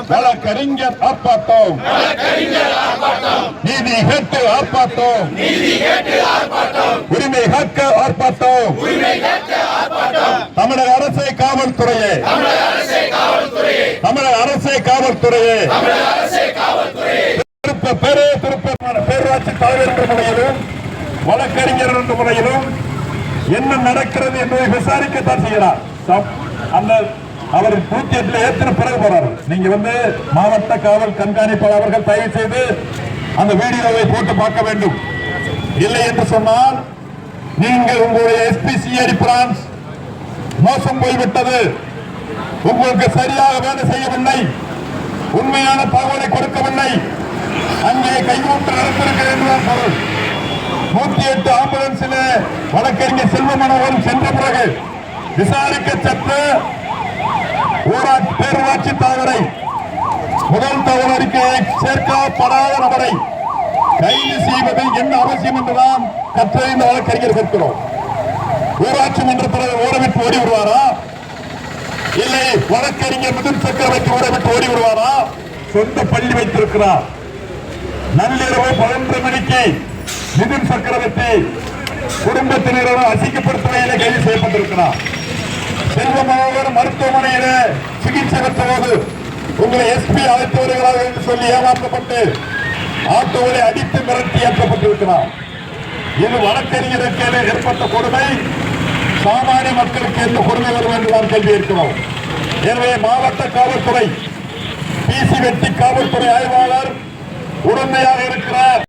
வழக்கறிஞர் ஆர்ப்பாட்டம், நீதி கேட்டு ஆர்ப்பாட்டம், உரிமை காக்க ஆர்ப்பாட்டம். தமிழக அரசை காவல்துறையே, தமிழக அரசை காவல்துறையே திருப்ப பெரு பேரூராட்சி தலைவர் என்ற முறையிலும் வழக்கறிஞர் என்ற முறையிலும் என்ன நடக்கிறது என்பதை விசாரிக்கத்தான் செய்கிறார். அந்த அவர் 108 ஏற்றின பிறகு போறாரு. நீங்க மாவட்ட காவல் கண்காணிப்பாளர் அவர்கள் தயவு செய்து அந்த வீடியோவை போட்டு பார்க்க வேண்டும். இல்லை என்று சொன்னால் நீங்கள் உங்களுடைய எஸ்பிசிஐடி பிரான்ஸ் மோசம் போய்விட்டது, உங்களுக்கு சரியாக வேலை செய்யவில்லை, உண்மையான தகவலை கொடுக்கவில்லை, அங்கே கையூட்டு நடத்திருக்கிறது என்றுதான் பொருள். 108 ஆம்புலன்ஸில் வழக்கறிஞர் செல்வமனோகரன் சென்ற பிறகு விசாரிக்க சென்று பேரூராட்சி தலைவரை, முதல் தகவல் அறிக்கையை சேர்க்கப்படாத நபரை கைது செய்வது என்ன அவசியம் என்றுதான் கற்றறிந்த வழக்கறிஞர் கேட்கிறோம். ஊராட்சி மன்ற தலைவர் ஓடவிட்டு ஓடி விடுவாரா? இல்லை வழக்கறிஞர் மிதுன் சக்கரவர்த்தி ஓடவிட்டு ஓடி விடுவாரா? சொந்த பள்ளி வைத்திருக்கிறார். நள்ளிரவு 11 மணிக்கு மிதுன் சக்கரவர்த்தி குடும்பத்தினரோடு அசிங்கப்படுத்துவதிலே கைது செய்யப்பட்டிருக்கிறார். செல்வமனோகர் மருத்துவமனையில சிகிச்சை பெற்ற போது உங்களை எஸ்பி அழைத்து வருகிறார்கள் என்று சொல்லி ஏமாற்றப்பட்டு ஆட்டோவை அடித்து மிரட்டி ஏற்றப்பட்டிருக்கிறார். இது வழக்கறிஞருக்கு ஏற்பட்ட கொடுமை, சாமானிய மக்களுக்கு எந்த கொடுமை வரும் என்று நாம் கேள்வி இருக்கிறோம். எனவே மாவட்ட காவல்துறை பிசி வெட்டி காவல்துறை ஆய்வாளர் உடமையாக இருக்கிறார்.